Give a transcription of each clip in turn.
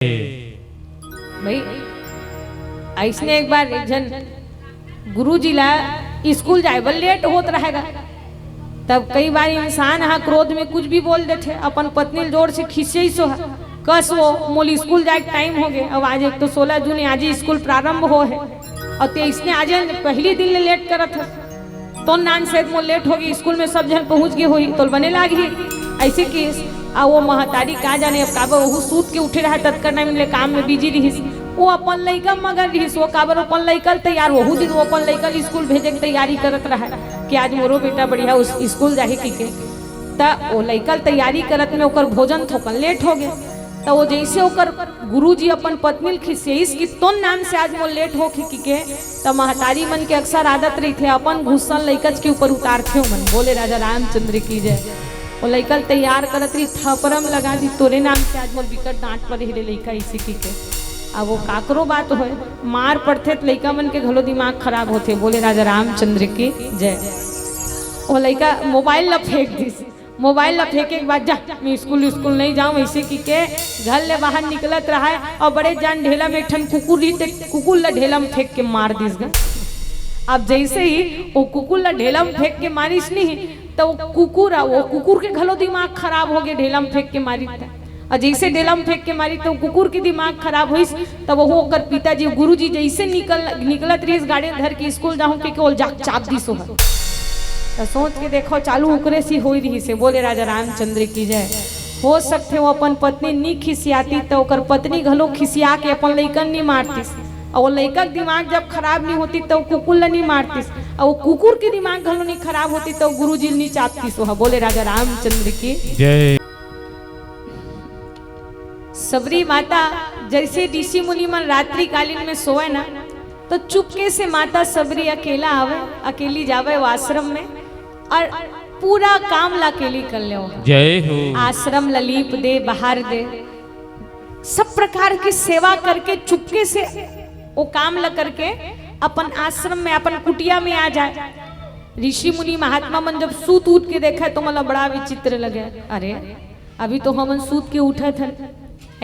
भाई ऐसने एक बार एक जन गुरुजी ला स्कूल जाए बल लेट होत रहेगा। तब कई बार इंसान हाँ क्रोध में कुछ भी बोल देते, अपन पत्नी जोर से खींचे ही सो कस वो मोल स्कूल जाए टाइम हो गए। अब आज एक तो 16 जून आज ही स्कूल प्रारंभ हो है और ते इसने आज पहली दिन ले लेट करत है तो नान से मोल लेट हो गई स्कूल में सब जन पहुंच गए हुई तो बने लागी ऐसे केस आ वो महतारी का जाने अब काबर वो सूत के उठे रहा तत्कर टाइम ले काम में बिजी रही वो अपन लइका मगर रही वो काबर अपन लइकल तैयार वहू दिन वो अपन लइकल स्कूल भेजे की तैयारी करत रहा कि आज मोरो बेटा बढ़िया उस स्कूल जाही की के ता वो लइकल तैयारी करत में ओकर भोजन थोकन लेट हो गए। तो वो जैसे ओकर गुरुजी अपन पत्नी खिसेइस की तो नाम से आज वो लेट हो के तो महतारी मन के अक्सर आदत रही थे अपन घुसन लइकच के ऊपर उतारते मन बोले राजा रामचंद्र की जय। वो लइकल तैयार करत रही थपरम लगा दी तोरे नाम से आज मोर विकट डांट पर ही लइका इसी की के अब वो काकरो बात हो मार पड़ते तो लइका मन के घलो दिमाग खराब होते बोले राजा रामचंद्र की जय। वो लइका मोबाइल ला फेंक दी मोबाइल ला फेंके के बाद जा मैं स्कूल नहीं जाऊँ ऐसे की के घर ले बाहर निकलत रहा है और बड़े जान ढेला में ठन कुकुर रही कुकुर ला ढेला में फेंक के मार दीस गा। अब जैसे ही वो कुकुर ला ढेला में फेंक के मारिस नहीं तो वो कुकुर के घलो दिमाग खराब हो गए ढेला में फेंक के मारी और जैसे ढेला में फेंक के मारी तो कुकुर के दिमाग खराब हुई तब वो होकर पिताजी गुरुजी जैसे निकलत रही गाड़ी धर के स्कूल जाऊँ के जाक चाप दी सो तो सोच के देखो चालू उकरे सी हो रही से बोले राजा रामचंद्र की जय। हो सकते वो अपन पत्नी नी खिसियाती तो ओकर पत्नी घलो खिसिया के अपन लइकन नहीं मारतीस और वो लइका के दिमाग जब खराब नहीं होती तो कुकुर ला नहीं मारतीस और वो कुकुर के दिमाग घलो नहीं खराब होती तो गुरुजी नहीं चापती सो बोले राजा रामचंद्र की जय। सबरी माता जैसे ऋषि मुनि मन रात्रि कालीन में सोए ना तो चुपके से माता सबरी अकेला आवे अकेली जावे वो आश्रम में और पूरा काम ला अकेली कर ले जय हो। आश्रम ललीप दे बाहर दे सब प्रकार की सेवा करके चुपके से वो काम ला करके अपन आश्रम में अपन कुटिया में आ जाए। ऋषि मुनि महात्मा मन जब सूत उठ के देखा तो मतलब बड़ा विचित्र लगे अरे अभी तो हम सूत के उठे थे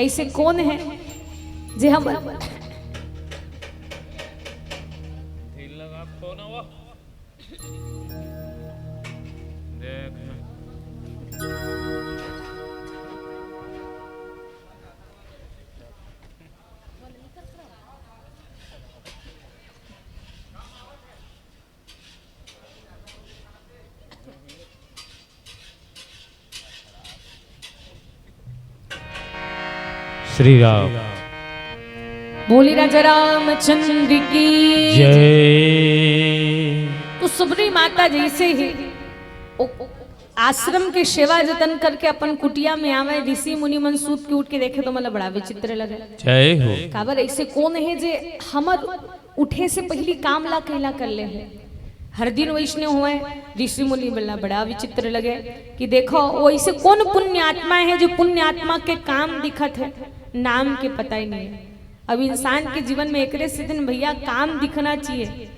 ऐसे कौन है जे हम श्री राम बोली राजा रामचंद्र की जय। तो सबरी माता जैसे ही आश्रम के सेवा जतन करके अपन कुटिया में आवे ऋषि मुनि मन सूत के उठ के देखे तो मतलब बड़ा विचित्र लगे जय हो। काबर ऐसे कौन है जे हमर उठे से पहली काम ला कैला कर ले है हर दिन वैष्णव हुए ऋषि मुनि बोला बड़ा विचित्र लगे कि देखो वो ऐसे कौन पुण्य आत्मा है जो पुण्य आत्मा के काम दिखत है नाम के पता ही नहीं है। अब इंसान के जीवन में एक से दिन भैया काम दिखना चाहिए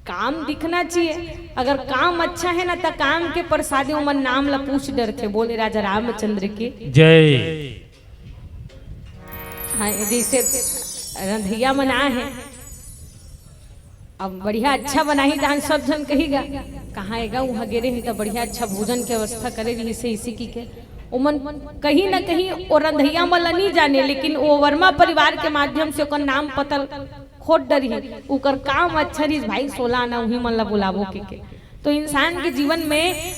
काम दिखना चाहिए अगर काम अच्छा है ना तो काम के प्रसादी मन नाम ला पूछ डर थे बोले राजा रामचंद्र की जय। हाँ जैसे रंधैया मना है अब बढ़िया अच्छा बनाही जहाँ सब जन कहीगा कहाँ आएगा वहाँ गिरे ही तो बढ़िया अच्छा भोजन की व्यवस्था करे रही से इसी की के उमन कहीं ना कहीं और रंधैया वाला नहीं जाने लेकिन वो वर्मा परिवार के माध्यम से ओकर नाम पतल खोट डरी उकर काम अच्छा रही भाई 16 आना वही मन ला बुलावो के तो इंसान के जीवन में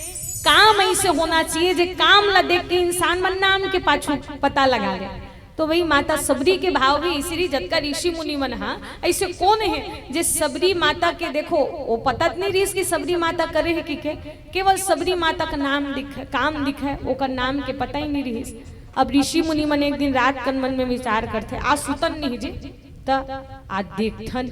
काम ऐसे होना चाहिए जो काम ला देख के इंसान मन नाम के पाछू पता लगा ले। तो वही माता सबरी के भाव भी इसी जतका ऋषि मुनि मन हाँ ऐसे कौन है जे सबरी माता के देखो वो पता नहीं रही कि सबरी माता करे है कि केवल सबरी माता का नाम दिखे काम दिखे वो का नाम के पता ही नहीं रही। अब ऋषि मुनि मन एक दिन रात कन मन में विचार करते आज सुतन नहीं जी तो आज देखन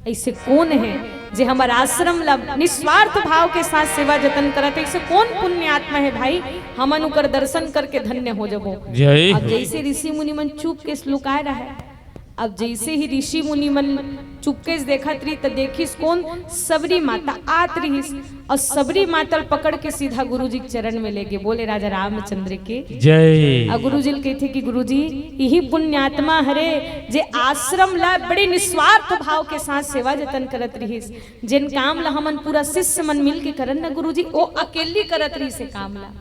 ऐसे कौन है जे हमार आश्रम ला निस्वार्थ भाव के साथ सेवा जतन करते ऐसे कौन पुण्य आत्मा है भाई हमन उकर दर्शन करके धन्य हो जबो। अब जैसे ऋषि मुनि मन चुप के लुकाए रहे अब जैसे ही ऋषि मुनि मन चुपके से देखत रही तो देखिस कौन सबरी माता आत रही और सबरी माता पकड़ के सीधा गुरुजी के चरण में ले गए। बोले राजा रामचंद्र के जय। और गुरुजी कहते कि गुरुजी यही पुण्यात्मा हरे जे आश्रम ला बड़े निस्वार्थ भाव के साथ सेवा जतन करत रही, जिन काम ला हमन पूरा शिष्य मन मिल के करन न गुरुजी ओ अकेली करत रही से काम ला।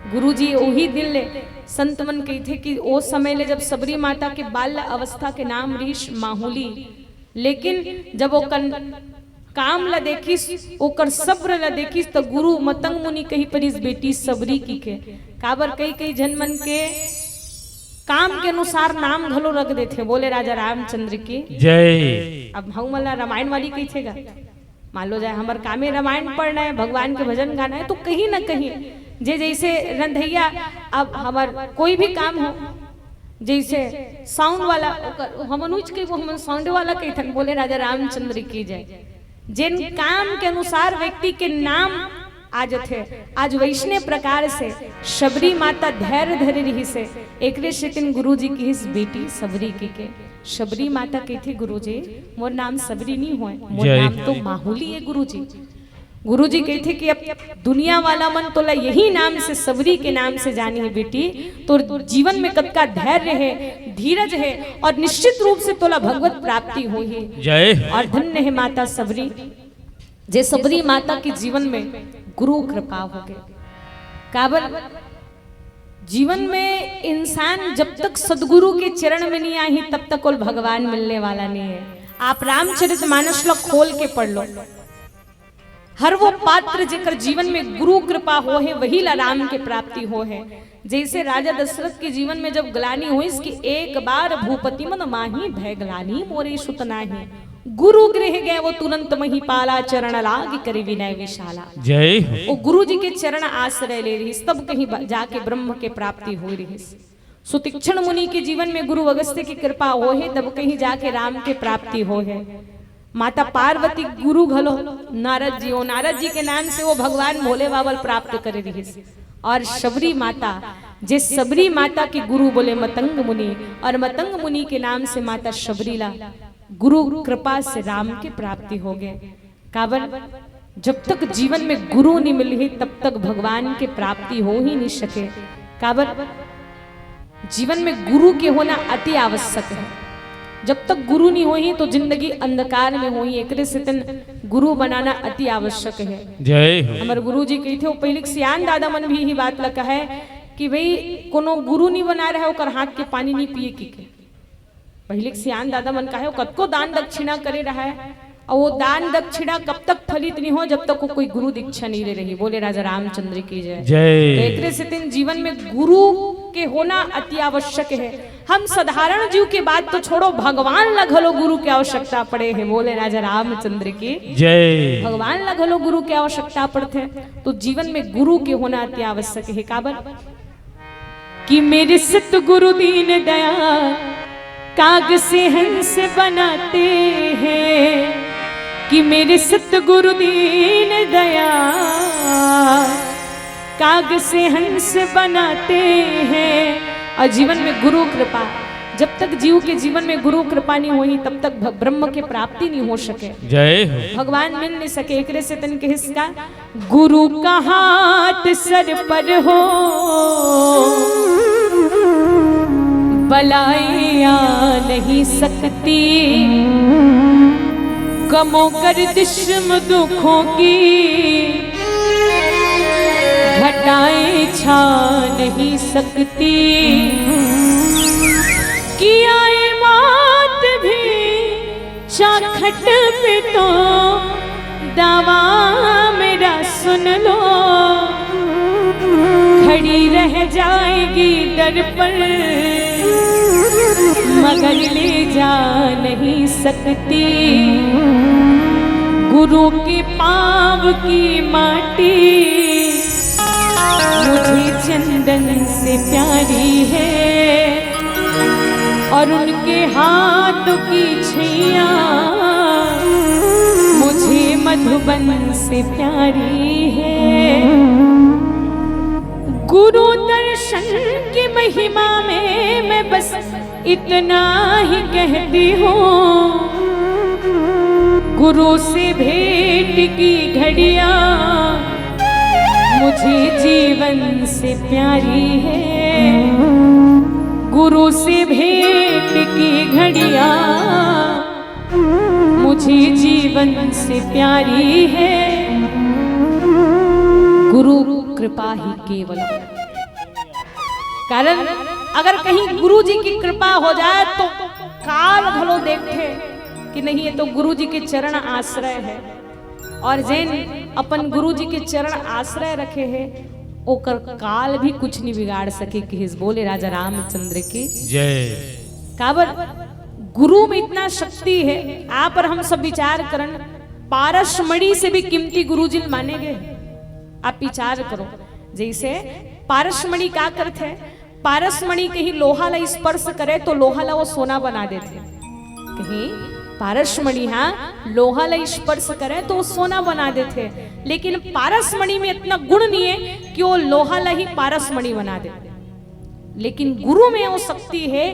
गुरुजी वही दिन ले संत मन कहते कि ओ समय ले जब सबरी माता के बाल्य अवस्था के नाम रीश माहूली, लेकिन जब वो काम ला देखिस ओकर सब्र ला देखिस तो गुरु मतंग मुनि कही पर इस बेटी सबरी की के काबर कई जन मन के काम के अनुसार नाम घलो रख देते। बोले राजा रामचंद्र की जय। अब हम वाला रामायण वाली कही थेगा, मान लो जाए हमारे कामे रामायण पढ़ना है, भगवान के भजन गाना है, तो कहीं ना कहीं जे जैसे रंधैया अब हमार कोई भी काम हो जैसे साउंड वाला हम हम साउंड वाला कहते। बोले राजा रामचंद्र की जय। जिन काम के अनुसार व्यक्ति के नाम आज थे आज वैष्णव प्रकार से शबरी माता धैर्य धरे रही से एक दिन गुरु जी की इस बेटी सबरी की के शबरी माता कहते गुरु जी मोर नाम सबरी नहीं हुए, मोर नाम तो माहूली है गुरु जी। गुरु जी कहते कि अब दुनिया वाला मन तोला यही नाम से सबरी के नाम से जानी है बेटी, तो जीवन में कद का धैर्य है, धीरज है और निश्चित रूप से तोला भगवत प्राप्ति हुई है जय। और धन्य है माता सबरी, जे सबरी माता के जीवन में गुरु कृपा हो गए। काबर जीवन में इंसान जब तक सदगुरु के चरण में नहीं आई तब तक कोई भगवान मिलने वाला नहीं है। आप रामचरितमानस लो खोल के पढ़ लो, हर वो पात्र जेकर जीवन में गुरु कृपा हो है वही ला राम के प्राप्ति हो है। जैसे राजा दशरथ के जीवन में जब ग्लानी हुई इसकी एक बार भूपति मन माही भय ग्लानी मोरे सुत नाही, गुरु गृह गए वो तुरंत मही पाला चरण लाग करे विनय विशाला जय। वो गुरु जी के चरण आश्रय ले रही तब कहीं जाके ब्रह्म के प्राप्ति हो रही। सुतीक्षण मुनि के जीवन में गुरु अगस्त्य की कृपा हो है तब कहीं जाके राम के प्राप्ति हो है। माता पार्वती गुरु घलो नारद जी हो, नारद जी के नाम से वो भगवान भोले बाबा प्राप्त कर रही। और शबरी माता जिस सबरी माता की गुरु बोले मतंग मुनि और मतंग मुनि के नाम से माता शबरीला गुरु कृपा से राम की प्राप्ति हो गए। काबर जब तक जीवन में गुरु नहीं मिली तब तक भगवान की प्राप्ति हो ही नहीं सके। काबर जीवन में गुरु के होना अति आवश्यक है। जब तक गुरु नहीं हुई तो जिंदगी अंधकार में हुई, एक गुरु बनाना अति आवश्यक है जय। हमारे गुरु जी कही थे वो पहले सियान दादा मन भी यही बात लगा है कि भाई कोनो गुरु नहीं बना रहा है और हाथ के पानी नहीं पिए की के। पहले सियान दादा मन का है कद को दान दक्षिणा करे रहा है और वो दान दक्षिणा कब तक फलित नहीं हो जब तक वो कोई गुरु दीक्षा नहीं ले रही। बोले राजा रामचंद्र की जय जय। तो एक जीवन में गुरु के होना अति आवश्यक है। हम साधारण जीव के बात तो छोड़ो, भगवान लगलो गुरु की आवश्यकता पड़े है। बोले राजा रामचंद्र की जय। भगवान लगलो गुरु की आवश्यकता पड़ते तो जीवन में गुरु के होना अति आवश्यक है। काबर कि मेरे सतगुरु दीन दया काग से हंस बनाते हैं, कि मेरे सतगुरु दीन दया काग से हंस बनाते हैं। और जीवन में गुरु कृपा, जब तक जीव के जीवन में गुरु कृपा नहीं हुई तब तक ब्रह्म की प्राप्ति नहीं हो सके जय, भगवान मिल नहीं सके। एक से तन के हिस्सा गुरु का हाथ सर पर हो बलाइया नहीं सकती, गमों गर्दिश दुखों की घटाएं छा नहीं सकती, कि आए मौत भी चाखट पे तो दावा मेरा सुन लो, खड़ी रह जाएगी दर पर मगर ले जा नहीं सकती, गुरु के पाँव की माटी मुझे चंदन से प्यारी है, और उनके हाथ की छैया मुझे मधुबन से प्यारी है। गुरु दर्शन की महिमा में मैं बस इतना ही कहती हूँ, गुरु से भेंट की घड़ियाँ मुझे जीवन से प्यारी है। गुरु से भेंट की घड़ियाँ मुझे जीवन से प्यारी है। गुरु कृपा ही केवल, कारण अगर कहीं गुरु जी की कृपा हो जाए तो काल भलो देखे कि नहीं, ये तो गुरु जी के चरण आश्रय है। और जैन अपन गुरु जी के चरण आश्रय रखे हैं, ओकर काल भी कुछ नहीं बिगाड़ सके। कि बोले राजा रामचंद्र की जय। काबर गुरु में इतना शक्ति है। आप और हम सब विचार करन, पारसमणि से भी कीमती गुरु जी माने गए। आप विचार करो, जैसे पारसमणि क्या करते हैं, पारसमणि कहीं लोहा ला स्पर्श करे तो लोहा ला वो सोना बना देते। कहीं पारसमणि हाँ लोहा ला स्पर्श करे तो वो सोना बना देते। लेकिन पारसमणि में इतना गुण नहीं है कि वो लोहा ला ही पारसमणि बना दे। लेकिन गुरु में वो शक्ति है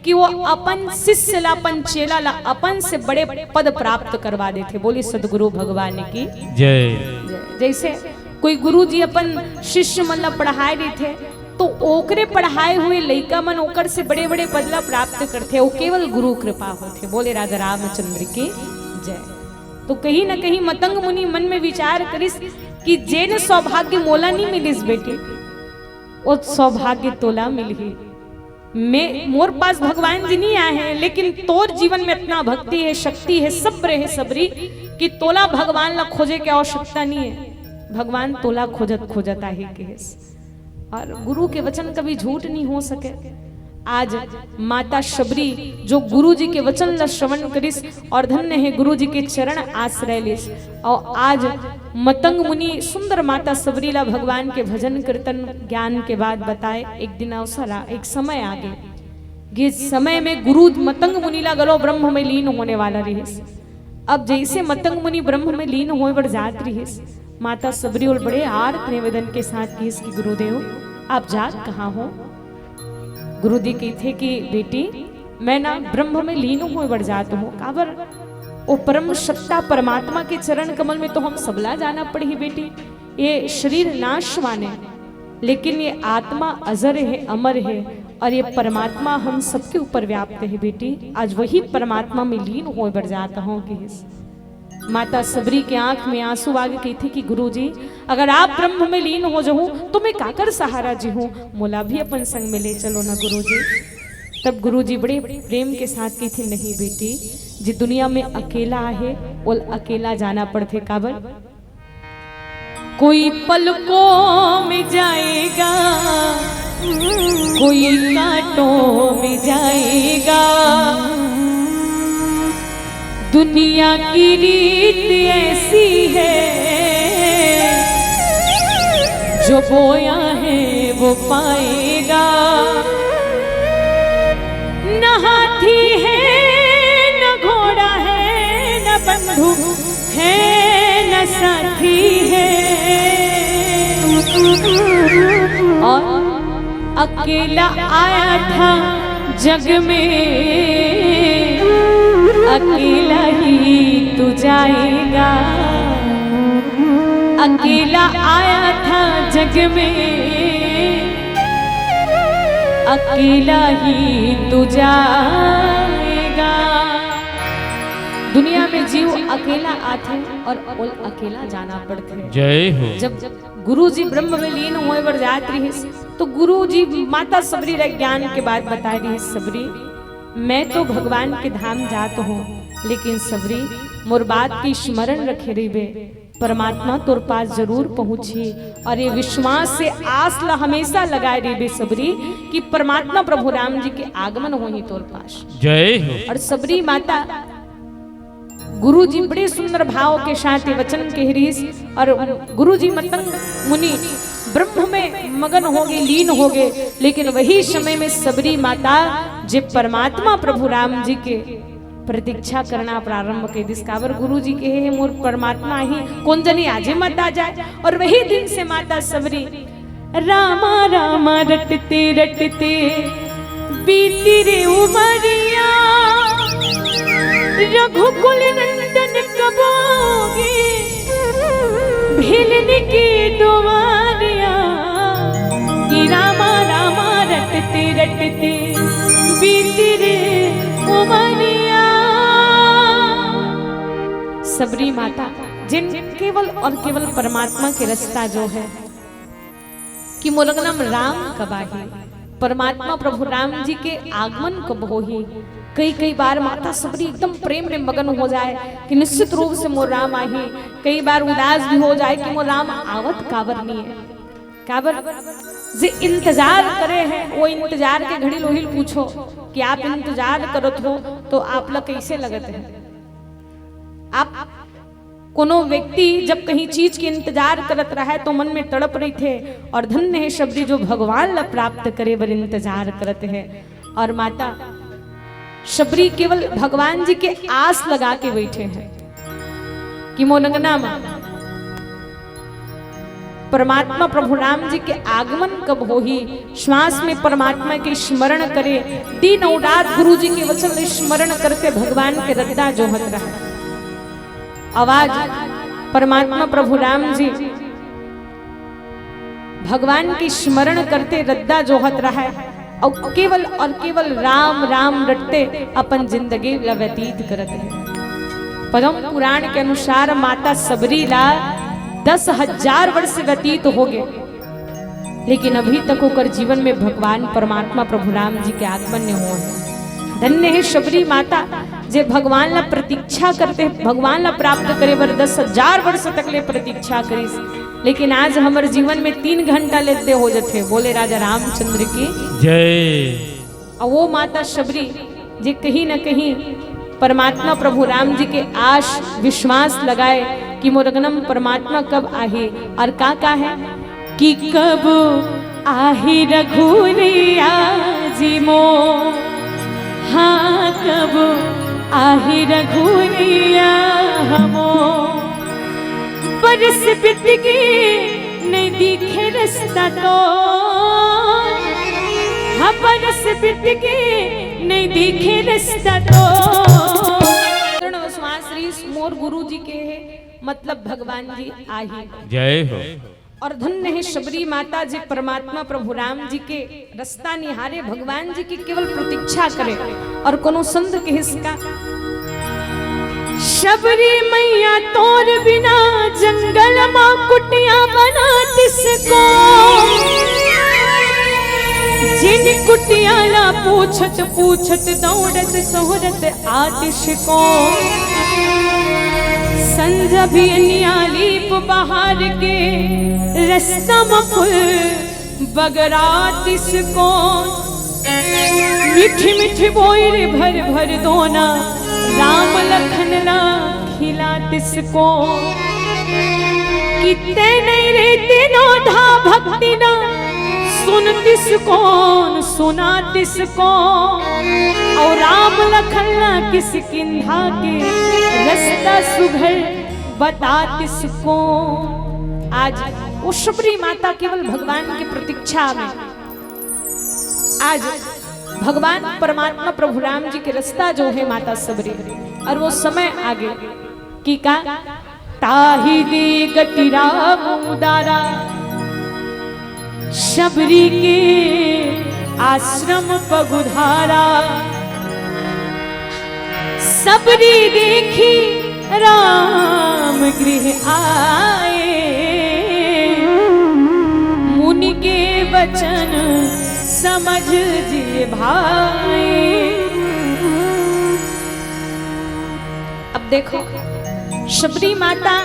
कि वो अपन शिष्य ला, अपन चेला ला अपन से बड़े पद प्राप्त करवा देते। बोली सदगुरु भगवान की जय। जैसे कोई गुरु जी अपन शिष्य मन ला पढ़ाए रहे थे तो ओकरे पढ़ाए हुए लइका मन ओकर से बड़े बड़े पदला प्राप्त करते। वो केवल गुरु कृपा होते। बोले राजा रामचंद्र की जय। तो कहीं ना कहीं मतंग मुनि मन में विचार करिस कि जेन सौभाग्य मोला नहीं मिलिस बेटी, वो सौभाग्य तोला मिली। मैं मोर पास भगवान जी नहीं आए हैं, लेकिन तोर जीवन में इतना भक्ति है, शक्ति है, सब्र है सबरी कि तोला भगवान ला खोजे की आवश्यकता नहीं है। भगवान तोला खोजत खोजत आहे के। और गुरु के वचन कभी झूठ नहीं हो सके। आज माता शबरी जो गुरु जी के वचन ला श्रवण करिस और धन्य है गुरु जी के चरण आश्रय लिस। और आज मतंग मुनि सुंदर माता शबरी ला भगवान के भजन कीर्तन ज्ञान के बाद बताए। एक दिन अवसर एक समय आगे, जिस समय में गुरु मतंग मुनि ला गलो ब्रह्म में लीन होने वाला रहिस। अब जैसे मतंग मुनि ब्रह्म में लीन होए बर जात रहिस, माता शबरी और बड़े आर्त निवेदन के साथ की इसकी गुरुदेव आप जात कहाँ हो। गुरु जी कहते थे कि बेटी मैं ना ब्रह्म में लीन हुए बढ़ जात हूँ। काबर वो परम सत्ता परमात्मा के चरण कमल में तो हम सबला जाना पड़ी बेटी। ये शरीर नाशवान है, लेकिन ये आत्मा अजर है, अमर है, और ये परमात्मा हम सबके ऊपर व्याप्त है बेटी। आज वही परमात्मा में लीन हुए बढ़ जाता हूँ कि माता शबरी के आंख में आंसू आगे कही थी कि गुरुजी अगर आप ब्रह्म में लीन हो जाऊं तो मैं काकर सहारा जी हूँ, मोला भी अपन संग में ले चलो ना गुरुजी। तब गुरुजी बड़े प्रेम के साथ कही थी नहीं बेटी, जी दुनिया में अकेला है वो अकेला जाना पड़ते। काबर कोई पलकों में जाएगा, कोई कांटों में जाएगा। दुनिया की रीत ऐसी है, जो बोया है वो पाएगा। न हाथी है न घोड़ा है, न बंधु है न साथी है, और अकेला आया था जग में, अकेला ही तू जाएगा। अकेला आया था जग में, अकेला ही तू जाएगा। दुनिया में जीव अकेला आते और अकेला जाना पड़ते। जय हो। जब गुरु जी ब्रह्म में लीन हुए बर जात रही तो गुरु जी माता शबरी रे ज्ञान के बाद बता रही, शबरी मैं तो भगवान के धाम जात हूँ, लेकिन शबरी मोर बात की स्मरण रखे रही, परमात्मा तोर पास जरूर पहुंची। और ये विश्वास से आस ला हमेशा लगाए रही शबरी कि परमात्मा प्रभु राम जी के आगमन हो ही तोर पास। जय हो। और शबरी माता गुरु जी बड़े सुंदर भाव के साथ वचन कह रही। और गुरु जी मतंग मुनि ब्रह्म में मगन हो गए, लीन हो गए। लेकिन वही समय में शबरी माता जब परमात्मा प्रभु राम जी के प्रतीक्षा करना प्रारंभ के दिस काबर गुरु जी के है मोर परमात्मा ही कौन जनी आजे मत आ जाए। और वही दिन से माता शबरी रामा रामा रटते रटते बीती रे उमरिया रघुकुल नंदन कबोगे भिलन की दुआरिया कि रामा रामा रटते रटते बीती रे उमरिया। सबरी माता जिन केवल और केवल परमात्मा के रास्ता जो है कि मोरगनम राम कब आही, परमात्मा प्रभु राम जी के आगमन कब होही। कई बार माता सबरी एकदम प्रेम में मगन हो जाए कि निश्चित रूप से मोर राम आही। कई बार उदास भी हो जाए कि मोर राम आवत काबर नहीं है। काबर जे इंतजार करे हैं वो इंतजार के घड़ी लोहिल पूछो कि आप इंतजार करत हो तो आप लोग कैसे लगते हैं। आप कोनो व्यक्ति जब कहीं चीज के इंतजार करत रहा है तो मन में तड़प रही थे और धन्य है शबरी जो भगवान ला प्राप्त करे बर इंतजार करते हैं। और माता शबरी केवल भगवान जी के आस लगा के बैठे हैं कि मोनंगना परमात्मा प्रभु राम जी के आगमन कब होही। श्वास में परमात्मा के स्मरण करे, दिन और रात गुरु जी के वचन स्मरण करते भगवान के रद्दा जोहत रहा। आवाज परमात्मा प्रभु राम जी भगवान की स्मरण करते रद्दा जोहत रहा है और केवल राम राम रटते अपन जिंदगी ला व्यतीत करते हैं। पद्म पुराण के अनुसार माता सबरी ला 10,000 वर्ष व्यतीत हो गए, लेकिन अभी तक होकर जीवन में भगवान परमात्मा प्रभु राम जी के आगमन ने हुआ है। धन्य है शबरी माता जे भगवान ला प्रतीक्षा करते, भगवान ला प्राप्त करे बर 10,000 वर्ष तक ले प्रतीक्षा करी। लेकिन आज हमारे जीवन में 3 घंटा लेते हो जाते। बोले राजा रामचंद्र की जय। और वो माता शबरी जे कहीं न कहीं परमात्मा प्रभु राम जी के आश विश्वास लगाए कि मोरगनम परमात्मा कब आही। और का है कि कब आही रघुरिया जी मो, हाँ कब आही रघुरिया हमो। बरस बीत गए नहीं दिखे रास्ता तो, हाँ बरस बीत गए नहीं दिखे रास्ता तो। श्री मोर गुरु जी के मतलब भगवान जी आही। जय हो। और धन्य है शबरी माता जी परमात्मा प्रभु राम जी के रास्ता निहारे, भगवान जी की केवल प्रतीक्षा करे और कोनो संत के हिस्सा। शबरी मैया तोर बिना जंगल मां कुटिया बना तिसको, जिन कुटिया ला पूछत पूछत दौड़त सोहरत आतिश को। संझ भी न्यालीप बहार के रास्ता मफुल बगरात इसको। मीठी मीठी बोल भर भर दोना राम लखन ला खिलात इसको। कितने नहीं रहते नो धा भक्ति ना सुन तिस कौन सुना तिस को। और राम लखन ला किस किन्हा के रास्ता सुघर बता तिसको। आज वो शबरी माता केवल भगवान की प्रतीक्षा में, आज भगवान परमात्मा प्रभु राम जी के रास्ता जो है माता सबरी, और वो समय आगे कि का ताही दे गति राम उदारा शबरी के आश्रम पगुधारा। सबरी देखी राम गृह आए, मुनि के वचन समझ जी भाई। अब देखो शबरी माता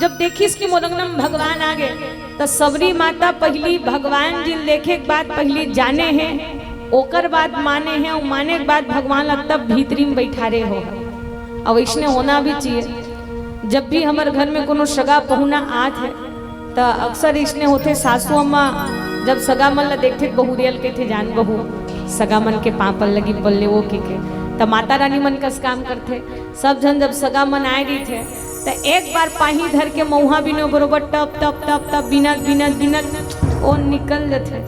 जब देखी इसकी मोरंगनम भगवान आ गए तो सबरी माता पहली भगवान जी देखे के बाद पहली जाने हैं, ओकर बाद माने हैं, और माने के बाद भगवान ला तब भीतरी में बैठा रहे हो। अब इसने होना भी चाहिए। जब भी हमारे घर में कोनो सगा पहुना आत है तो अक्सर इसने होते सासू अम्मा जब सगा मन ला देखते बहुरियल के थे जान बहू सगा मन के पापल लगी पल्ले वो के तो माता रानी मन कस काम करते। सब जन जब सगा मन आए रही थे तो एक बार पाही धर के मऊहा बिनो बरोबर टप टप टप टप बिनत बिनत बिनत ओ निकल जाते।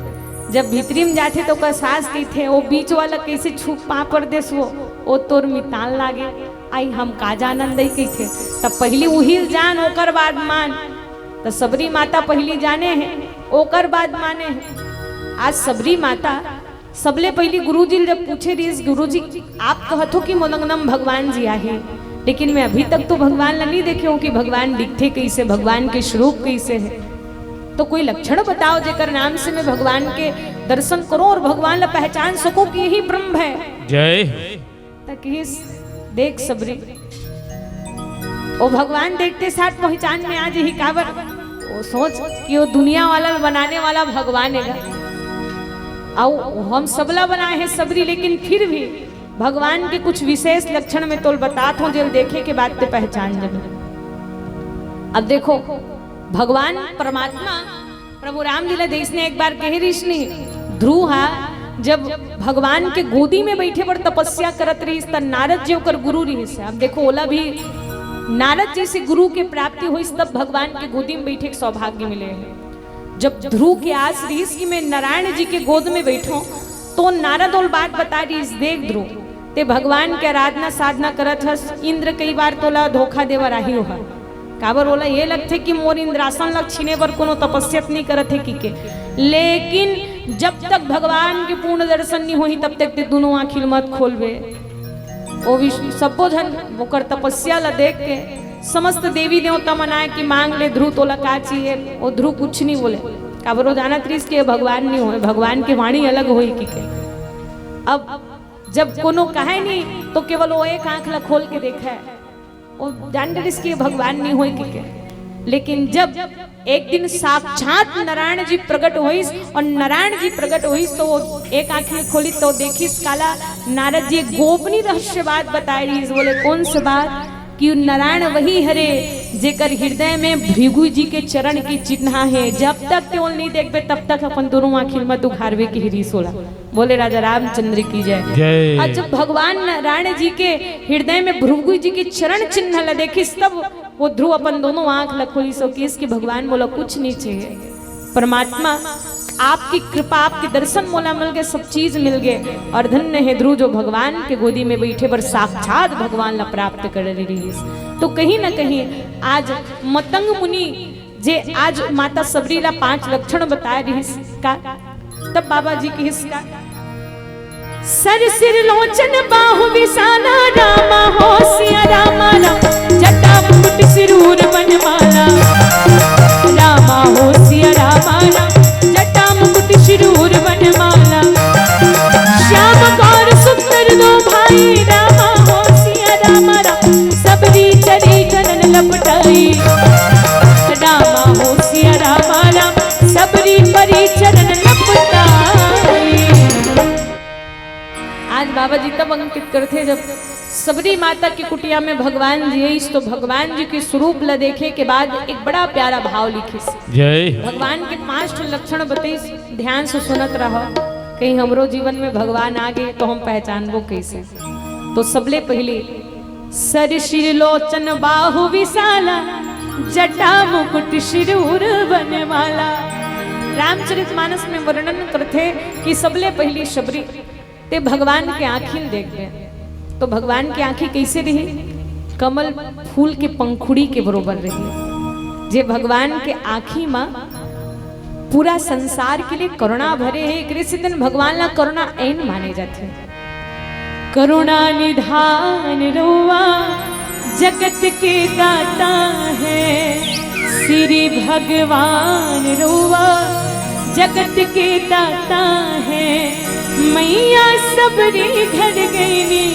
जब भीतरी में जाते तो का सास की थे वो बीच वाला कैसे छुप पापड़ देस वो तोर मितान लागे आई हम का जानन दई की थे। तब पहली वही जान ओकर बाद मान, तो सबरी माता पहली जाने हैं ओकर बाद माने हैं। आज सबरी माता सबले पहली गुरुजी जब पूछे रही गुरुजी आप कहत हो कि मोलंगनम भगवान जी आहे, लेकिन मैं अभी तक तो भगवान ला नहीं देखे हूँ कि भगवान दिखते कैसे, भगवान के स्वरूप कैसे है, तो कोई लक्षण बताओ जेकर नाम से मैं भगवान के दर्शन करूं और भगवान ला पहचान सकूं कि यही ब्रह्म है। जय तकिस देख सबरी वो भगवान देखते साथ पहचान में आज ही काबर वो सोच कि वो दुनिया वाला बनाने वाला भगवान है और हम सबला बनाए हैं सबरी, लेकिन फिर भी भगवान के कुछ विशेष लक्षण में तो बतात हूं जो देखे के बाद ते पहचान जब। अब देखो भगवान परमात्मा प्रभु राम जी देश ने एक बार कह ऋषि ध्रुव जब भगवान के गोदी में बैठे पर तपस्या करत रही त नारद जी ओकर गुरु रही से। अब देखो ओला भी नारद जी से गुरु के प्राप्ति हुई तब भगवान के गोदी में बैठे सौभाग्य मिले है। जब ध्रुव की आस रही कि मैं नारायण जी के गोद में बैठूं तो नारद और बात बता रही देख ध्रुव ते भगवान के आराधना साधना करत हस, इंद्र कई बार तोला धोखा देवर आही हो काबर बोला ये लगते कि मोर इंद्रासन लग छीने पर कोनो तपस्या नहीं करत है कि लेकिन जब तक भगवान के पूर्ण दर्शन नहीं होही तब तक ते दोनों आँखिल मत खोलबे। ओ विष्णु सबो जन ओकर तपस्या ला देख के समस्त देवी देवता मनाए कि मांग ले ध्रुव तोला का चाहिए, वो ध्रुव कुछ नहीं बोले काबर वो जाना त्रिस के भगवान नहीं होए, भगवान की वाणी अलग होई कि अब जब कोनो कहे नहीं तो केवल वो एक आंख ला खोल के देखा है वो जान के भगवान नहीं होई कि लेकिन जब एक दिन साक्षात नारायण जी प्रकट हुई और नारायण जी प्रकट हुई तो वो एक आंखें खोली तो देखी काला नारद जी गोपनीय रहस्य बात बताई रही। बोले कौन सी बात कि नारायण वही हरे जेकर हृदय में भृगु जी के चरण की चिन्ह है, जब तक तेल नहीं देखबे तब तक अपन दोनों आंखिल मत उघारवे की हिरी सोला। बोले राजा रामचंद्र की जय। और जब भगवान नारायण जी के हृदय में भृगु जी के चरण चिन्ह ला देखिस तब वो ध्रुव अपन दोनों आंख लखोली सो कि इसकी भगवान बोला कुछ नहीं चाहिए, परमात्मा आपकी कृपा आपके दर्शन मोला मिल गए, सब चीज मिल गए और धन्य है ध्रुव जो भगवान के गोदी में बैठे पर साक्षात भगवान ला प्राप्त कर रही। तो कहीं ना कहीं आज मतंग मुनि जे आज माता सबरी ला 5 लक्षण बताए रही का तब बाबा जी की हिस्सा सर सिर लोचन बाहु विशाला रामा हो सिया रामा राम जटा मुकुट सिरूर बनमाला रामा हो सिया रामा राम जटा मुकुट सिरूर बनमाला श्याम गौर सुंदर दो भाई रामा हो सिया रामा राम सबरी चरी चरण लपटाई रामा हो सिया रामा राम सबरी परी चरण लपटाई। आज बाबा जी तब अंकित करते जब सबरी माता की कुटिया में भगवान जी आई तो भगवान जी के स्वरूप ला देखे के बाद एक बड़ा प्यारा भाव लिखे जय भगवान के 5 लक्षण बताई, ध्यान से सुनत रहो कहीं हमरो जीवन में भगवान आ गए तो हम पहचानबो कैसे। तो सबले पहले सर शिर लोचन बाहु विशाला जटा मुकुट सिरूर बनमाला। रामचरितमानस में वर्णन करते कि सबले पहली सबरी ते भगवान के आँखिन देख गए तो भगवान की आंखें कैसे रही, कमल फूल के पंखुड़ी के बरोबर रही। जे भगवान के आँखी माँ पूरा संसार के लिए करुणा भरे है, कृष्ण दिन भगवान ला करुणा ऐन माने जाते। करुणा निधान रोवा जगत के दाता है, श्री भगवान रोवा जगत के दाता है। मैया सबरी घर गईनी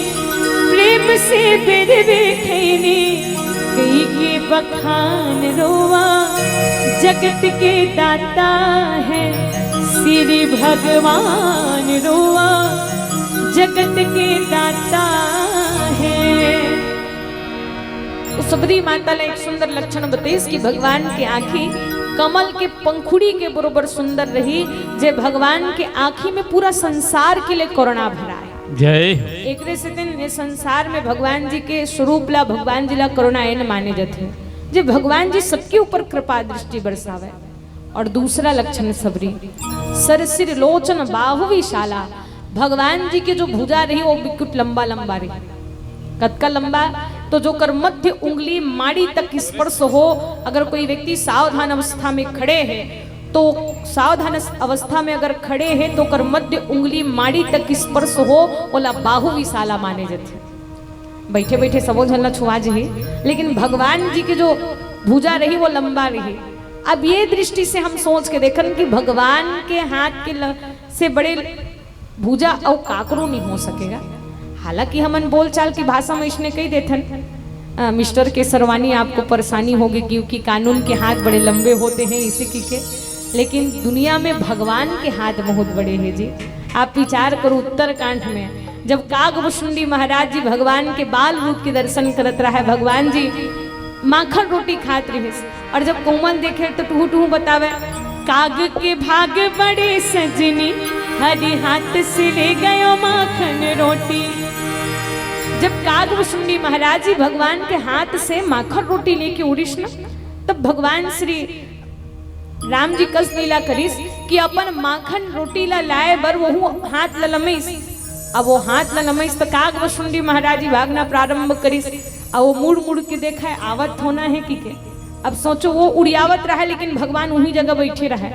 प्रेम से बेर बैठेनी कई के बखान रोवा जगत के दाता है, श्री भगवान रोवा जगत के दाता है। सबरी माता ने एक सुंदर लक्षण बताई कि भगवान की आंखें कमल के पंखुड़ी के बरोबर सुंदर रही, जे भगवान के आंखी में पूरा संसार के लिए करुणा भरा है। जय एक से दिन ये संसार में भगवान जी के स्वरूप ला भगवान जी ला करुणा एन माने जाते जे भगवान जी सबके ऊपर कृपा दृष्टि बरसावे। और दूसरा लक्षण सबरी सर सिर लोचन बाहु विशाला। भगवान जी की जो भुजा रही वो बिल्कुल लंबा लंबा रही, कद का लंबा, तो जो कर मध्य उंगली माड़ी तक स्पर्श हो। अगर कोई व्यक्ति सावधान अवस्था में खड़े हैं तो सावधान अवस्था में अगर खड़े हैं तो कर मध्य उंगली माड़ी तक स्पर्श हो, बोला बाहु विशाला माने जाते। बैठे बैठे सबो झलना छुआ जी, लेकिन भगवान जी की जो भुजा रही वो लंबा रही। अब ये दृष्टि से हम सोच के देखन कि भगवान के हाथ के से बड़े भुजा और काकरो नहीं हो सकेगा। हालांकि हमन बोलचाल की भाषा में इसने कही देथन मिस्टर केसरवानी आपको परेशानी होगी क्योंकि कानून के हाथ बड़े लंबे होते हैं इसी के, लेकिन दुनिया में भगवान के हाथ बहुत बड़े हैं जी। आप विचार करो उत्तरकांड में जब कागभूषुंडी महाराज जी भगवान के बाल रूप के दर्शन करत रहा है, भगवान जी माखन रोटी खात रहे और जब कोमल देखे तो टूहू टूहू बतावे काग के भाग बड़े सजनी हरी हाथ से ले गयो माखन रोटी। जब कागभूषुंडी महाराज जी भगवान के हाथ से माखन रोटी लेके उड़ीस न, तब भगवान श्री राम जी कस लीला करिस कि अपन माखन रोटी ला लाए बर वो हाथ ललमईस। अब वो हाथ ललमईस तो कागभूषुंडी महाराज जी भागना प्रारंभ करिस। अब वो मुड़ मुड़ के देखा है आवत होना है कि के। अब सोचो वो उड़ियावत रहा लेकिन भगवान वही जगह बैठे रहे।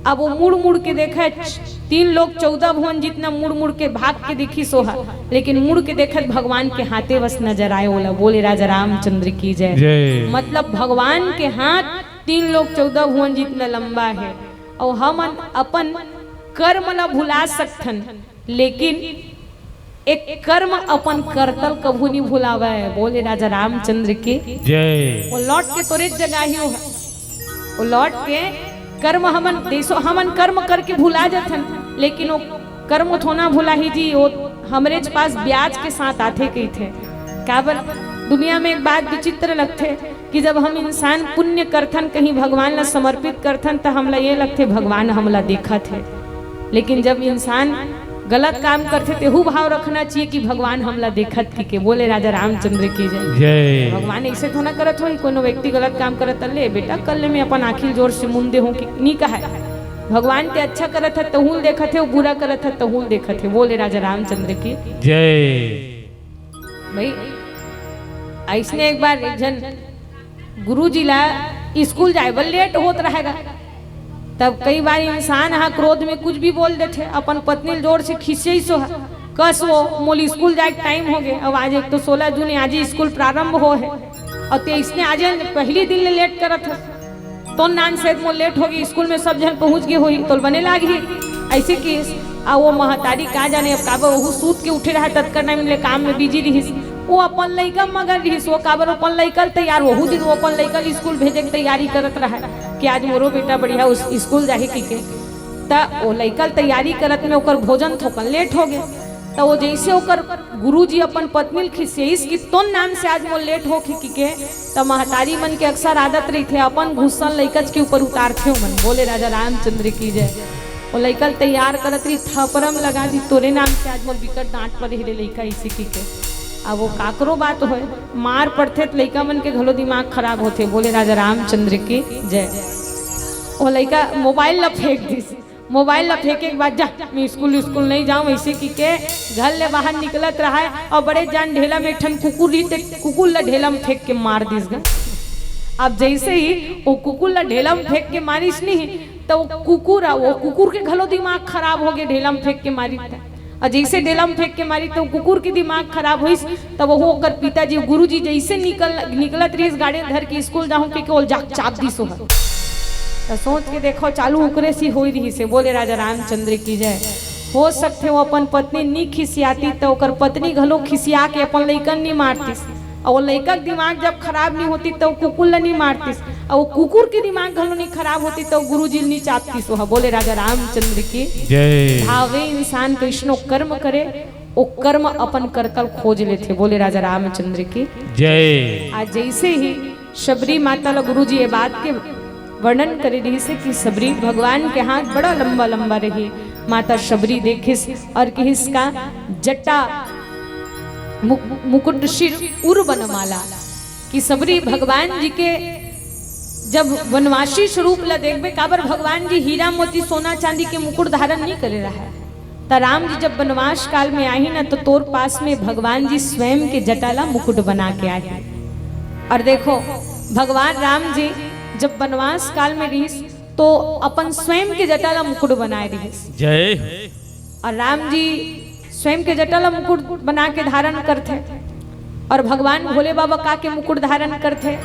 अब वो मुड़ मुड़ के देखा 3 लोग 14 भुवन जितना मुड़ मुड़ के भाग के देखी सोहा, लेकिन मुड़ के देखत भगवान के हाथे बस नजर आए। बोला बोले राजा रामचंद्र की जय। मतलब भगवान के हाथ 3 लोग 14 भुवन जितना लंबा है और हम अपन कर्म ला भुला सकथन, लेकिन एक कर्म अपन करतल कभू नहीं भुलावा है। बोले राजा रामचंद्र की जय। वो लौट के तोरे जगह ही हो, वो लौट के कर्म हमन देसो हमन कर्म करके भुला जाथन, लेकिन वो कर्म थोना भुला ही जी। वो हमरे पास ब्याज के साथ आते कही थे। काबर दुनिया में एक बात विचित्र लगते कि जब हम इंसान पुण्य करथन कहीं भगवान ला समर्पित करथन तो हमला ये लगते भगवान हमला देखा थे, लेकिन जब इंसान गलत काम करते तेहू भाव रखना चाहिए कि भगवान हमला देखत के। बोले राजा रामचंद्र की जय। भगवान ऐसे थोड़ा करत हो कोनो व्यक्ति गलत काम करत ले बेटा कल में अपन आखिर जोर से मुंदे हो कि नहीं कहा है। भगवान ते अच्छा करत है तहूल देखत है, बुरा करत है तहूल देखत है। बोले राजा रामचंद्र की जय। भाई ऐसने एक बार एक जन गुरुजी ला स्कूल जाए बल लेट होत रहेगा, तब कई बार इंसान हाँ क्रोध में कुछ भी बोल देते। अपन पत्नी जोर से खींचे सो कस वो मोल स्कूल जाए टाइम हो गए। अब आज एक तो 16 जून आज स्कूल प्रारंभ हो है और ते इसने आज पहली दिन लेट करत है तो नान से मोल लेट हो गई स्कूल में सब जन पहुंच गए हुई तो बने लागी ऐसे कि आ वो महतारी का जाने अब काबर वो सूत के उठे रहा तत्कर नहीं काम में बिजी रही। वो अपन लइका मगर रही वो काबर अपन लइकल तैयार वहू दिन वो अपन लइकल स्कूल भेजे की तैयारी करत रहा कि आज मोरो बेटा बढ़िया उस स्कूल जाही की के। त वो लइकल तैयारी करत में ओकर भोजन थोपन लेट हो गए। तो वो जैसे ओकर गुरुजी अपन पत्नी खिसेइस की तो नाम से आज वो लेट हो के तो महतारी मन के अक्सर आदत रही थे अपन घुसन लइकच के ऊपर उतारते हो मन। बोले राजा रामचंद्र की जय। वो लइकल तैयार करत रही थपरम लगा दी तोरे नाम से आज मोल विकट डांट पर हिले लइका इसी की के। अब वो काकरो बात हो मार पड़ते तो लइका मन के घलो दिमाग खराब होते। बोले राजा रामचंद्र की जय। वो लइका मोबाइल ला फेंक दी, मोबाइल ला फेंके के बाद जा मैं स्कूल नहीं जाऊँ ऐसे की के घर ले बाहर निकलत रहा है और बड़े जान ढेला में ठन कुकुर रही कुकुर ला ढेला में फेंक के मार दीस गा। अब जैसे ही वो कुकुर ला ढेला में फेंक के मारिस नहीं तो वो कुकुर के घलो दिमाग खराब हो गए ढेला में फेंक के मारी। और जैसे ढेला में फेंक के मारी तो कुकुर के दिमाग खराब हुई तब वो होकर पिताजी गुरुजी जैसे निकलत रही गाड़ी धर के स्कूल जाऊँ के केवल चाप दी सो तो सोच के देखो चालू उकरे सी हो रही से। बोले राजा रामचंद्र की जय। हो सकते वो अपन पत्नी नहीं खिसियाती तो ओकर पत्नी घलो खिसिया के अपन लइकन नहीं मारती और वो लइका के दिमाग जब खराब नहीं होती तो कुकुर ला नहीं मारती और वो कुकुर के दिमाग घलो नहीं खराब होती तो गुरुजी नहीं चापती सो। बोले राजा रामचंद्र की जय। भावे इंसान कैसनो कर्म करे वो कर्म अपन करतल खोज लेते। बोले राजा रामचंद्र की जय। आज जैसे ही शबरी माता ला गुरुजी ये बात के वर्णन करे रही से कि शबरी भगवान के हाथ बड़ा लंबा लंबा रही। माता शबरी देखिस और किस का जटा मुकुट शिर उर बनमाला कि शबरी भगवान जी के जब वनवासी स्वरूप ला देखबे काबर भगवान जी हीरा मोती सोना चांदी के मुकुट धारण नहीं करे रहा है। तो राम जी जब वनवास काल में आई ना तो तोर पास में भगवान जी स्वयं के जटाला मुकुट बना के आए। और देखो भगवान राम जी जब वनवास काल में रही तो अपन स्वयं के जटाला मुकुट बनाए रही। जय। और राम जी स्वयं के जटाला मुकुट बना के धारण करते और भगवान भोले बाबा का के मुकुट धारण करते।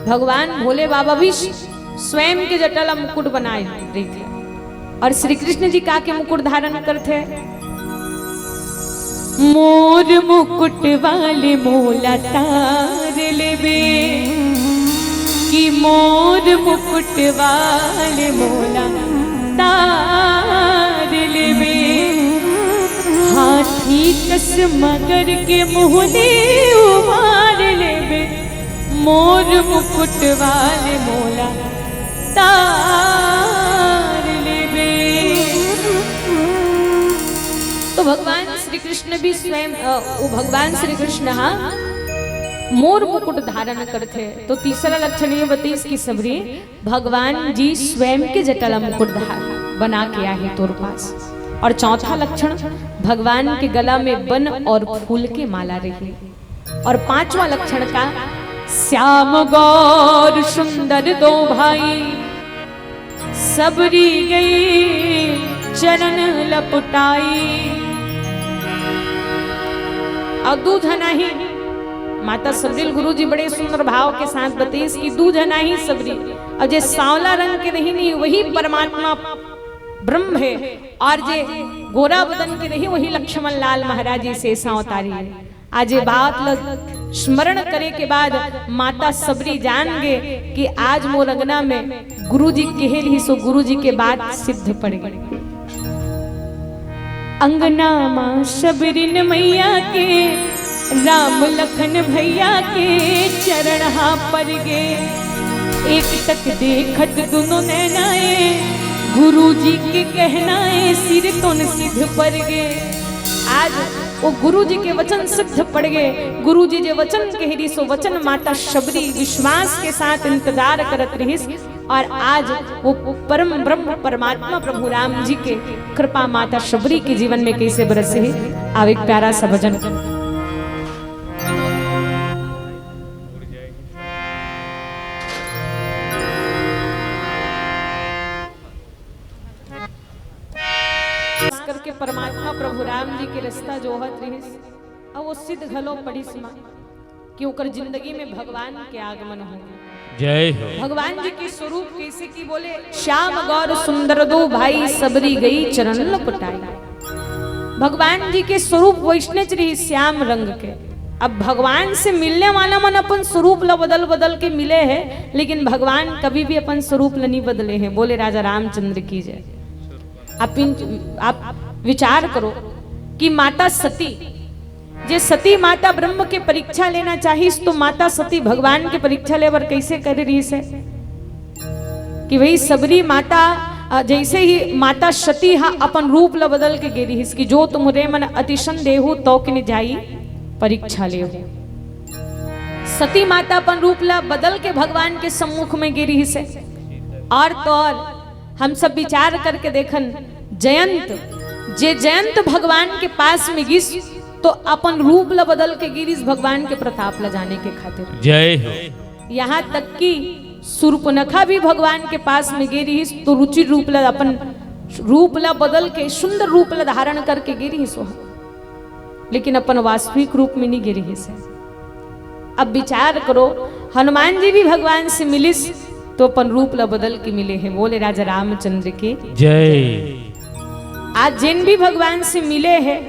भगवान भोले बाबा भी स्वयं के जटाला मुकुट बनाए रही थे और श्री कृष्ण जी का के मुकुट धारण करते। मोर मुकुट वाले मोला तार लेबे कि मोर मुकुट वाले मोला तार लेबे हाथी कस मगर के मोहले उबार लेबे मोर मुकुट वाले मोला तार लेबे। तो भगवान श्री कृष्ण भी स्वयं वो भगवान श्री कृष्ण मोर मुकुट धारण करते। तो तीसरा लक्षण ये बताइए की सबरी भगवान जी स्वयं के जटाला मुकुट बना के आए तोर पास। और चौथा लक्षण भगवान के गला में बन और फूल के माला रही। और पांचवा लक्षण का श्याम गौर सुंदर दो भाई सबरी गई चरण लपटाई। और दूधना ही माता सबरील गुरु जी बड़े सुंदर भाव के साथ बतेस की दूधना ही सबरी और जे सांवला रंग के नहीं वही परमात्मा ब्रह्म है और जे गोरा बदन के नहीं वही लक्ष्मण लाल महाराज जी से अवतारी है। आज ये बात स्मरण करे के बाद माता सबरी जान गे कि आज मोर अंगना में गुरु जी कहे ही सो गुरु जी के बात सिद्ध पड़ गई। अंगना मां सबरीन मैया के राम लखन भैया के चरण पर गे एक तक देखत दोनों नैनाए गुरु जी के कहनाए सिर तुन सिद्ध पर गे। आज वो गुरु जी के वचन सिद्ध पड़ गए। गुरु जी जो वचन कह रही सो वचन माता शबरी विश्वास के साथ इंतजार करत रही। और आज वो परम ब्रह्म परमात्मा प्रभु राम जी के कृपा माता शबरी के जीवन में कैसे बरसे है। अब एक प्यारा सा भजन करके परमात्मा प्रभु राम जी के रास्ता जोहत रही। अब वो सिद्ध घलो पड़ी समा कि ओकर जिंदगी में भगवान के आगमन हो। जय हो। भगवान जी के स्वरूप कैसे की बोले श्याम गौर सुंदर दो भाई सबरी गई चरण लपटाई। भगवान जी के स्वरूप वैष्णव रही श्याम रंग के। अब भगवान से मिलने वाला मन अपन स्वरूप ला बदल बदल के मिले है लेकिन भगवान कभी भी अपन स्वरूप ला नहीं बदले हैं। बोले राजा रामचंद्र की जय। आप विचार करो कि माता सती जे सती माता ब्रह्म के परीक्षा लेना चाहिए तो माता सती भगवान के परीक्षा लेवर कैसे कर रही से कि वही सबरी माता जैसे ही माता सती अपन रूप ला बदल के गेरी इसकी जो तुमरे मन अतिशन देहु तो कि जाई परीक्षा ले। सती माता अपन रूप ला बदल के भगवान के सम्मुख में गेरी से। और तो और हम सब विचार करके देखन जयंत भगवान के पास में गिस तो अपन रूप ला बदल के गिरीश भगवान के प्रताप ला जाने के खातिर। जय हो। यहाँ तक कि सूर्पनखा भी भगवान के पास में गिरी तो रुचि रूप ला अपन रूप ला बदल के सुंदर रूप ला धारण करके गिरी सो लेकिन अपन वास्तविक रूप में नहीं गिरी से। अब विचार करो हनुमान जी भी भगवान से मिलिस तो अपन रूप ला बदल के मिले हैं। बोले राजा रामचंद्र के जय। आज जिन भी भगवान से मिले हैं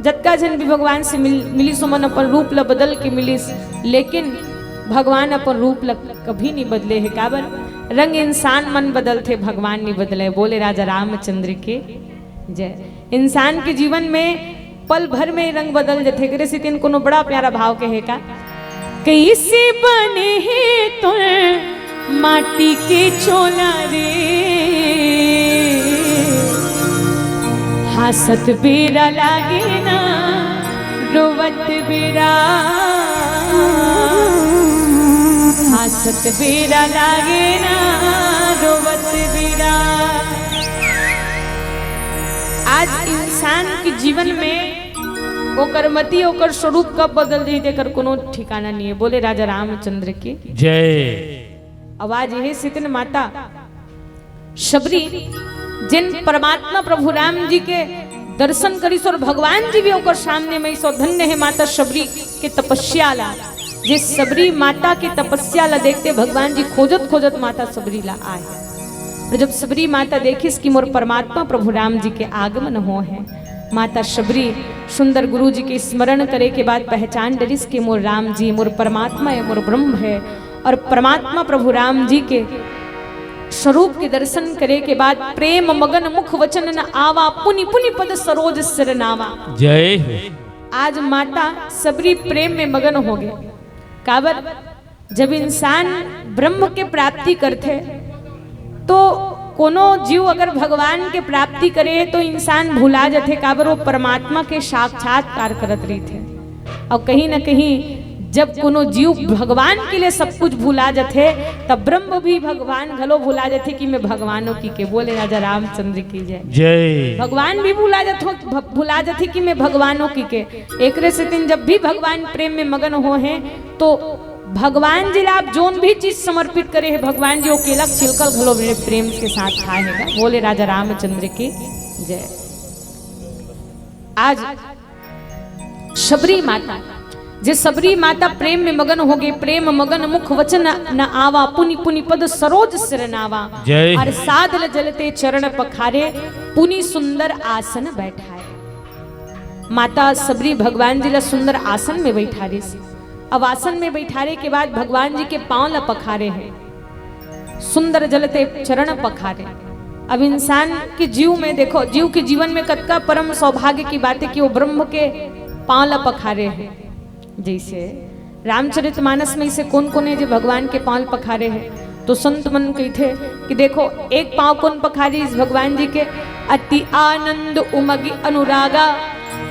जत्का जन भी भगवान से मिली सो मन अपन रूप ला बदल के मिलिस लेकिन भगवान अपन रूप ला कभी नहीं बदले है। काबर रंग इंसान मन बदलते भगवान नहीं बदले। बोले राजा रामचंद्र के जय। इंसान के जीवन में पल भर में रंग बदल जाते। करे से तीन कोनो बड़ा प्यारा भाव कहे का कैसे बने है तो माटी के चोला रे हासत बेरा लागे ना रोवत बेरा हास हंसत बेरा लागे ना रोवत बेरा। आज इंसान के जीवन में ओकर मति ओकर स्वरूप कब बदल जाई देकर कोनो ठिकाना नहीं है। बोले राजा रामचंद्र की जय। आवाज यही सितन माता शबरी जिन परमात्मा प्रभु राम जी के दर्शन करीस और भगवान जी भी ओकर सामने में सो धन्य है माता शबरी के तपस्या ला। जे शबरी माता की तपस्या ला देखते भगवान जी खोजत खोजत माता शबरी ला आए। तो जब शबरी माता देखिस कि मोर परमात्मा प्रभु राम जी के आगमन हो है, माता शबरी सुंदर गुरु जी के स्मरण करे के बाद पहचान डरिस कि मोर राम जी मोर परमात्मा है, मोर ब्रह्म है। और परमात्मा प्रभु राम जी के स्वरूप के दर्शन करे के बाद प्रेम मगन मुख वचन न आवा, पुनि पुनि पद सरोज सिर नावा। जय हो। आज माता शबरी प्रेम में मगन हो गए। काबर जब इंसान ब्रह्म के प्राप्ति करते तो कोनो जीव अगर भगवान के प्राप्ति करे तो इंसान भुला जाते। काबर वो परमात्मा के साक्षात्कार करत रही थे। और कहीं न कहीं जब कोनो जीव भगवान के लिए सब कुछ भुला जाते तब ब्रह्म भी भगवान घलो भुला जाते कि मैं भगवानों की के। बोले राजा रामचंद्र की जय। जय। भगवान भी भुला जाते कि मैं भगवानों की के। एक से दिन जब भी भगवान प्रेम में मगन हो हैं तो भगवान जी आप जोन भी चीज समर्पित करे है भगवान जी वो केलक छिलकल घलो मेरे प्रेम के साथ खाएगा। बोले राजा रामचंद्र की जय। आज शबरी माता जे शबरी माता प्रेम में मगन हो गए। प्रेम मगन मुख वचन न आवा, पुनि पुनि पद सरोज सिर नावा। और सादल जलते चरण पखारे, पुनि सुंदर आसन बैठाए। माता शबरी भगवान जी ला सुंदर आसन में बैठा रही। अब आसन में बैठाने के बाद भगवान जी के पांव ला पखारे हैं, सुंदर जलते चरण पखारे। अब इंसान के जीव में देखो, जीव के जीवन में कतका परम सौभाग्य की बात है कि वो ब्रह्म के पांव ला पखारे हैं। जैसे रामचरितमानस में इसे कौन कौन है जो भगवान के पांव पखारे हैं, तो संत मन कहते कि देखो एक पांव कौन पखारी इस भगवान जी के, अति आनंद उमगी अनुरागा,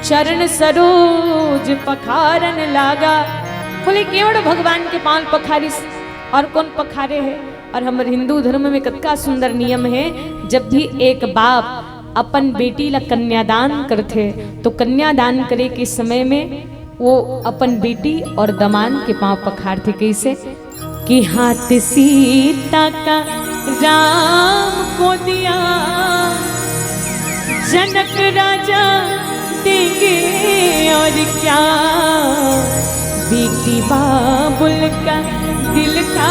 चरण सरोज पखारन लागा। बोले केवल भगवान के पांव पखारिस और कौन पखारे है। और हमारे हिंदू धर्म में कतका सुंदर नियम है, जब भी एक बाप अपन बेटी ला कन्यादान करते तो कन्यादान करे के समय में वो अपन बेटी और दमान के पांव पखारते। कैसे कि हाथ सीता का राम को दिया, जनक राजा देंगे और क्या, बेटी बाबुल का दिल का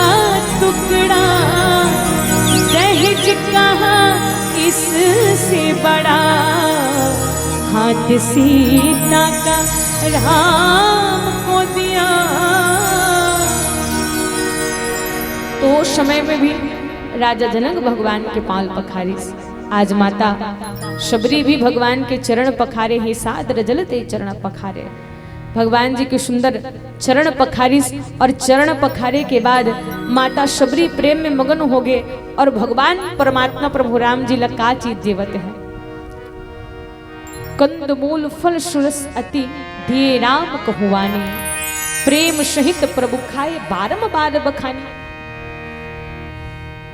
टुकड़ा, दहेज कहाँ इससे बड़ा, हाथ सीता का राम को दिया। तो उस समय में भी राजा जनक भगवान के पांव पखारी। आज माता शबरी भी भगवान के चरण पखारे ही, सादर जलते चरण पखारे। भगवान जी के सुंदर चरण पखारिस और चरण पखारे के बाद माता शबरी प्रेम में मगन हो गए और भगवान परमात्मा प्रभु राम जी लका चीज देवत है। कंद मूल फल सुरस अति दिए राम कहुआनी, प्रेम सहित प्रभु खाए बारंबार बखानी।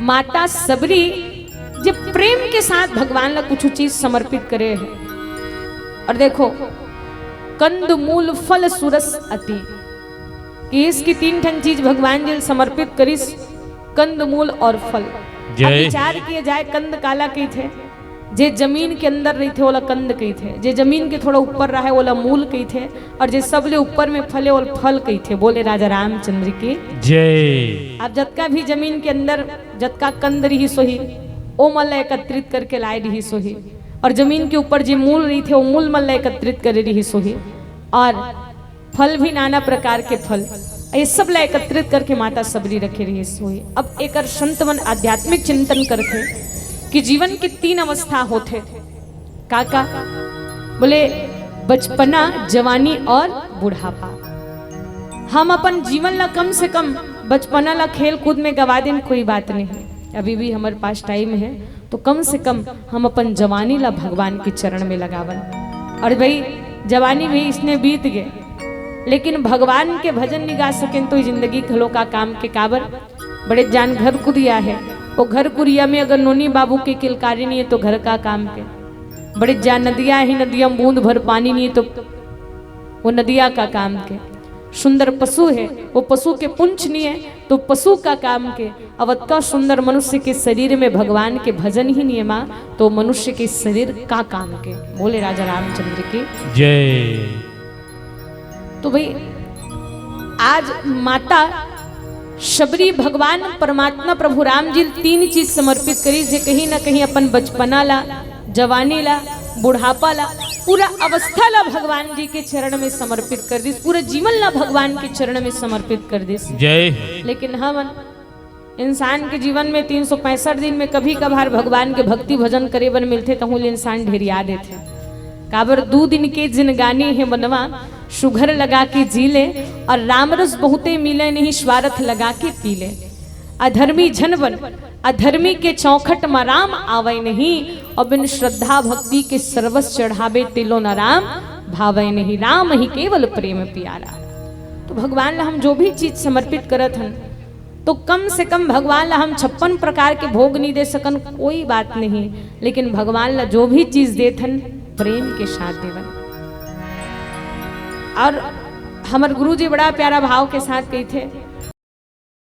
माता शबरी जब प्रेम के साथ भगवान ला कुछ चीज समर्पित करे है। और देखो कंद मूल फल सुरस अति, कि इसकी तीन ठन चीज भगवान जी समर्पित करिस, कंद मूल और फल। विचार किए जाए कंद काला कही थे, जे जमीन के अंदर रही थे ओला कंद कही थे, जे जमीन के थोड़ा ऊपर रहा है ओला मूल कही थे, और जे सबले ऊपर में फले ओला फल कही थे। बोले राजा रामचंद्र की जय। अब जतका भी जमीन के अंदर जतका कंद रही सोही ओ मल एकत्रित करके लाए रही सोही, और जमीन के ऊपर जो मूल रही थे वो मूल मल एकत्रित कर रही सोही, और फल भी नाना प्रकार के फल ये सब ला एकत्रित करके माता शबरी रखे रही सोही। अब एक संत मन आध्यात्मिक चिंतन करते कि जीवन की तीन अवस्था होते काका। बोले बचपना, जवानी और बुढ़ापा। हम अपन जीवन ला कम से कम बचपना ला खेल कूद में गवा दें कोई बात नहीं, अभी भी हमारे पास टाइम है, तो कम से कम हम अपन जवानी ला भगवान के चरण में लगावन। और भाई जवानी भी इसने बीत गए, लेकिन भगवान के भजन नहीं गा सकें तो जिंदगी खलो का काम के काबर। बड़े जान घर कुरिया है, वो घर कुरिया में अगर नोनी बाबू के किलकारी नहीं है तो घर का काम के। बड़े जान नदिया ही नदिया बूंद भर पानी नहीं है तो वो नदिया का काम के। सुंदर पशु है, वो पशु के पुंछ नहीं है तो पशु का काम के। अब अत्ता सुंदर मनुष्य के शरीर में भगवान के भजन ही नहीं है माँ, तो मनुष्य के शरीर का काम के। बोले राजा रामचंद्र की जय। तो भाई आज माता शबरी भगवान परमात्मा प्रभु राम जी 3 चीज समर्पित करी, जे कहीं ना कहीं अपन बचपना ला, जवानी ला, बुढ़ापा ला, पूरा अवस्था ला भगवान जी के चरण में समर्पित कर दी, पूरा जीवन ला भगवान के चरण में समर्पित कर दी। जय। लेकिन हम इंसान के जीवन में 365 दिन में कभी कभार भगवान के भक्ति भजन करे बन मिलते तहूल इंसान ढेरिया देते। काबर 2 दिन के जिनगानी है बनवा, सुघर लगा के जी ले, और रामरस बहुते मिले नहीं, स्वार्थ लगा के पी ले। अधर्मी जन बन, अधर्मी के चौखट में राम आवे नहीं, और बिन श्रद्धा भक्ति के सर्वस चढ़ावे तिलो न राम भावे नहीं। राम ही केवल प्रेम प्यारा। तो भगवान ला हम जो भी चीज समर्पित करत हन, तो कम से कम भगवान ला हम 56 प्रकार के भोग नहीं दे सकन, कोई बात नहीं, लेकिन भगवान ला जो भी चीज देथन प्रेम के साथ देवन। और हमारे गुरु जी बड़ा प्यारा भाव के साथ कही थे,